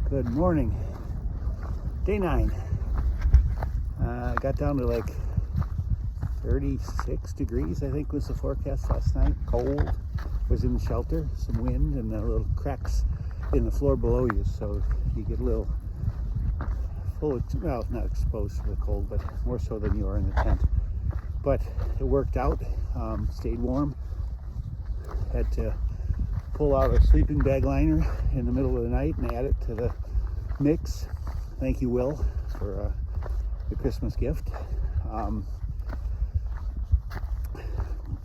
Good morning. Day 9. Got down to like 36 degrees, I think was the forecast last night. Cold. Was in the shelter, some wind, and little cracks in the floor below you, so you get a little full, well, not exposed to the cold, but more so than you are in the tent. But it worked out. Stayed warm. Had to pull out a sleeping bag liner in the middle of the night and add it to the mix. Thank you, Will, for the Christmas gift.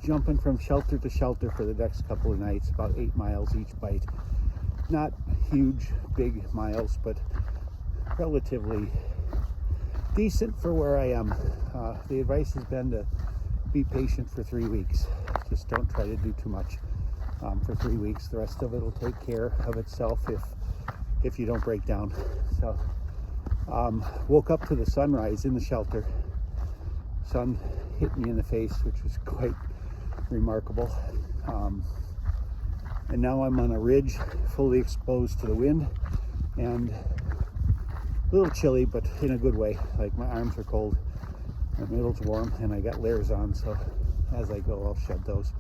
Jumping from shelter to shelter for the next couple of nights, about 8 miles each bite. Not huge, big miles, but relatively decent for where I am. The advice has been to be patient for 3 weeks. Just don't try to do too much for 3 weeks. The rest of it will take care of itself if you don't break down. So woke up to the sunrise in the shelter. Sun hit me in the face, which was quite remarkable. And now I'm on a ridge fully exposed to the wind and a little chilly, but in a good way. Like, my arms are cold, my middle's warm, and I got layers on, so as I go I'll shed those.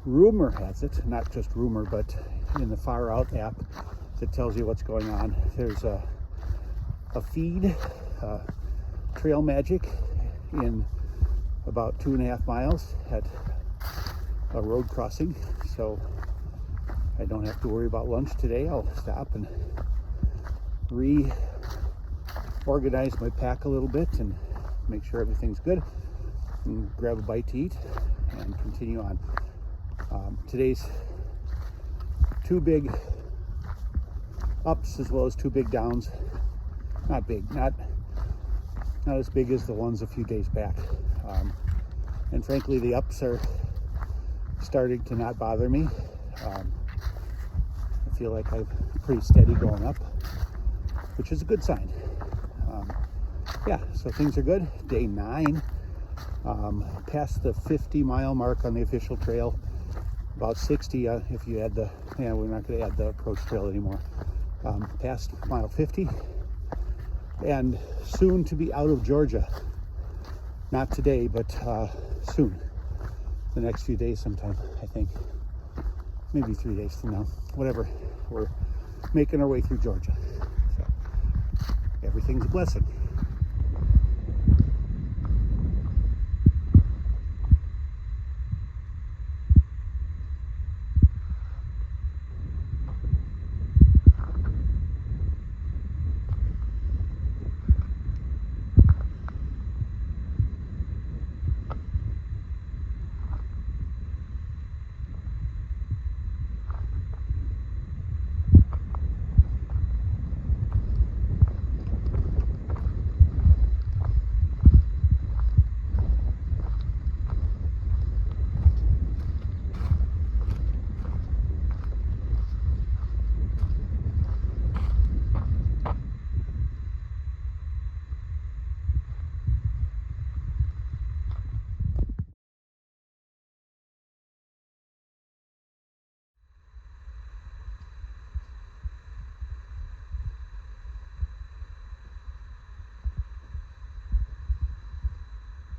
Rumor has it, not just rumor, but in the Far Out app that tells you what's going on, there's a feed, Trail Magic, in about 2.5 miles at a road crossing, so I don't have to worry about lunch today. I'll stop and reorganize my pack a little bit and make sure everything's good, and grab a bite to eat and continue on. Today's 2 big ups as well as 2 big downs. Not big, not as big as the ones a few days back. And frankly, the ups are starting to not bother me. I feel like I'm pretty steady going up, which is a good sign. Yeah, so things are good. Day 9, past the 50-mile mark on the official trail, about 60 if you add we're not going to add the approach trail anymore. Past mile 50, and soon to be out of Georgia. Not today, but soon. The next few days sometime, I think. Maybe 3 days from now. Whatever. We're making our way through Georgia. So everything's a blessing.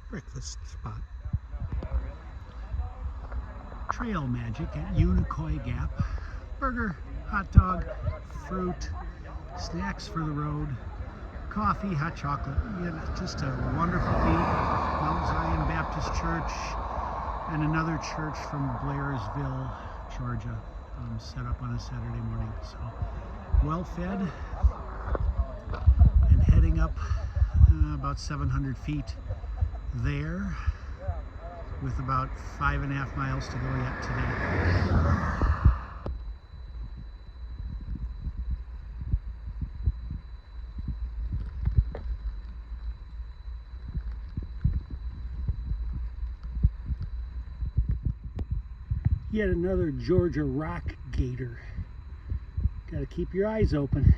Breakfast spot. Trail Magic at Unicoi Gap. Burger, hot dog, fruit, snacks for the road, coffee, hot chocolate. Yeah, just a wonderful eat. Mount Zion Baptist Church and another church from Blairsville, Georgia, set up on a Saturday morning. So well fed, and heading up about 700 feet there, with about 5.5 miles to go yet today. Yet another Georgia rock gator. Got to keep your eyes open.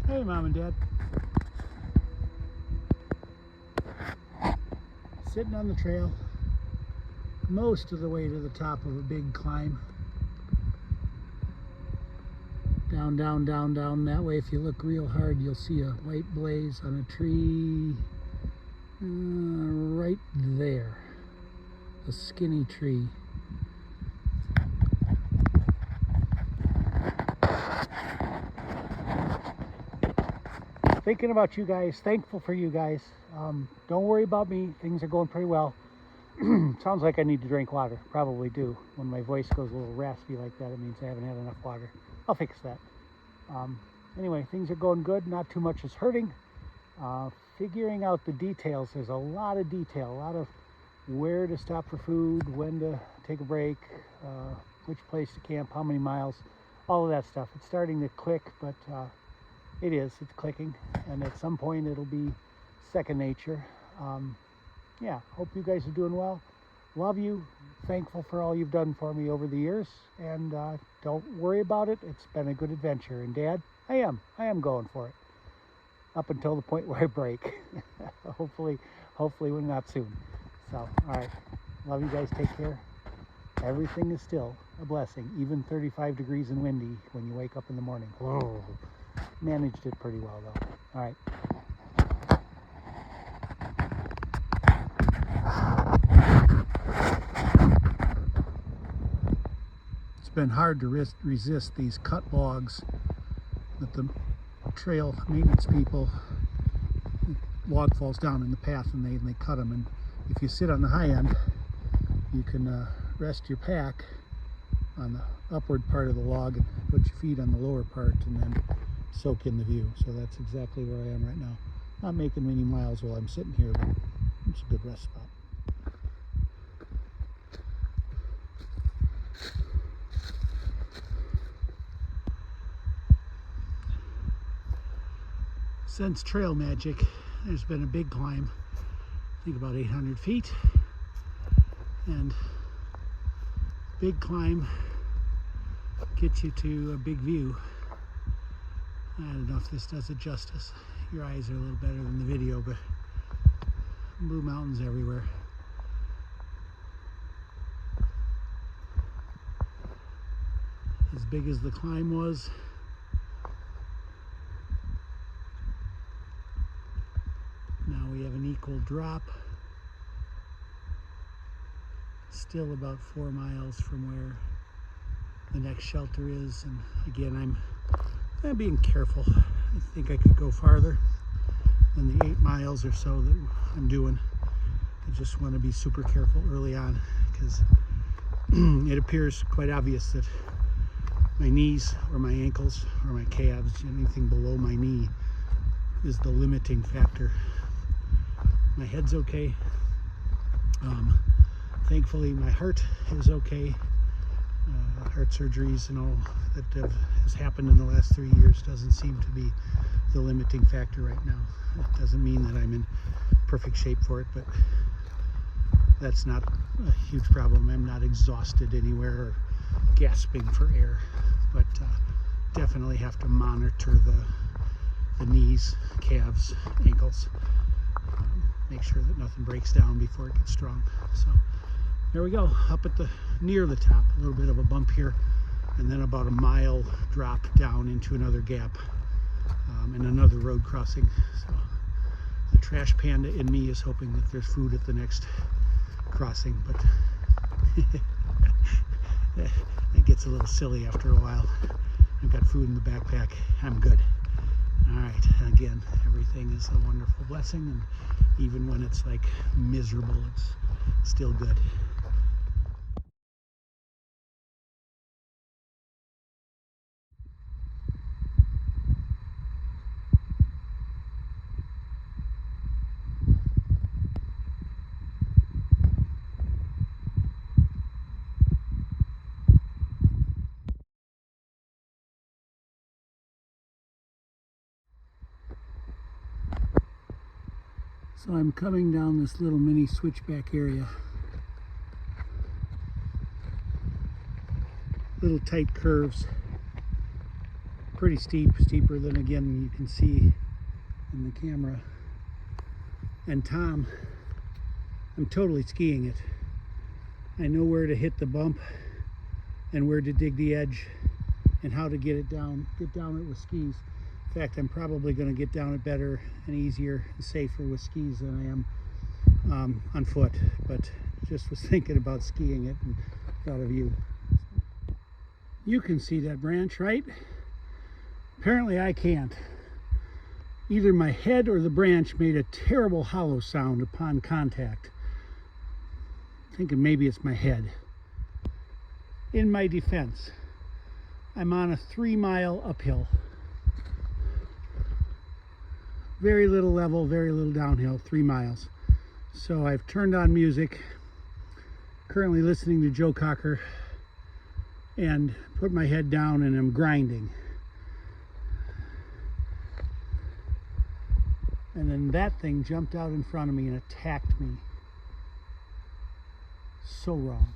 Hey, Mom and Dad. Sitting on the trail, most of the way to the top of a big climb. Down, down, down, down. That way, if you look real hard, you'll see a white blaze on a tree right there. A skinny tree. Thinking about you guys, thankful for you guys. Don't worry about me, things are going pretty well. Sounds like I need to drink water, probably do. When my voice goes a little raspy like that, it means I haven't had enough water. I'll fix that. Anyway, things are going good, not too much is hurting. Figuring out the details, there's a lot of detail, a lot of where to stop for food, when to take a break, which place to camp, how many miles, all of that stuff. It's starting to click, but it's clicking, and at some point it'll be second nature. Yeah, hope you guys are doing well. Love you, thankful for all you've done for me over the years, and don't worry about it. It's been a good adventure, and Dad, I am going for it up until the point where I break. hopefully not soon. So, all right, love you guys, take care. Everything is still a blessing, even 35 degrees and windy when you wake up in the morning. Whoa. Managed it pretty well though. All right. It's been hard to resist these cut logs that the trail maintenance people, log falls down in the path and they cut them. And if you sit on the high end, you can rest your pack on the upward part of the log and put your feet on the lower part and then soak in the view. So that's exactly where I am right now. Not making many miles while I'm sitting here, but it's a good rest spot. Since Trail Magic, there's been a big climb, I think about 800 feet, and big climb gets you to a big view. I don't know if this does it justice. Your eyes are a little better than the video, but blue mountains everywhere. As big as the climb was, now we have an equal drop. Still about 4 miles from where the next shelter is, and again, I'm being careful. I think I could go farther than the 8 miles or so that I'm doing. I just want to be super careful early on because it appears quite obvious that my knees or my ankles or my calves, anything below my knee, is the limiting factor. My head's okay. Thankfully, my heart is okay. Heart surgeries and all that has happened in the last 3 years doesn't seem to be the limiting factor right now. It doesn't mean that I'm in perfect shape for it, but that's not a huge problem. I'm not exhausted anywhere or gasping for air, but definitely have to monitor the knees, calves, ankles, make sure that nothing breaks down before it gets strong. So there we go, up at near the top, a little bit of a bump here, and then about a mile drop down into another gap and another road crossing. So the trash panda in me is hoping that there's food at the next crossing, but it gets a little silly after a while. I've got food in the backpack, I'm good. All right, again, everything is a wonderful blessing, and even when it's like miserable, it's still good. So I'm coming down this little mini switchback area. Little tight curves, pretty steep, steeper than again you can see in the camera. And Tom, I'm totally skiing it. I know where to hit the bump and where to dig the edge and how to get down it with skis. In fact, I'm probably going to get down it better and easier and safer with skis than I am on foot, but just was thinking about skiing it and thought of you. You can see that branch, right? Apparently I can't. Either my head or the branch made a terrible hollow sound upon contact. Thinking maybe it's my head. In my defense, I'm on a 3-mile uphill. Very little level, very little downhill, 3 miles. So I've turned on music, currently listening to Joe Cocker, and put my head down and I'm grinding. And then that thing jumped out in front of me and attacked me. So wrong.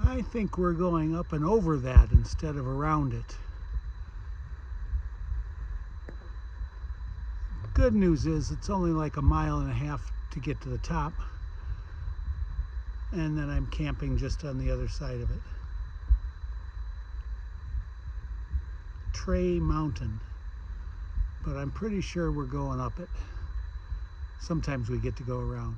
I think we're going up and over that instead of around it. Good news is it's only like 1.5 miles to get to the top, and then I'm camping just on the other side of it. Tray Mountain, but I'm pretty sure we're going up it. Sometimes we get to go around.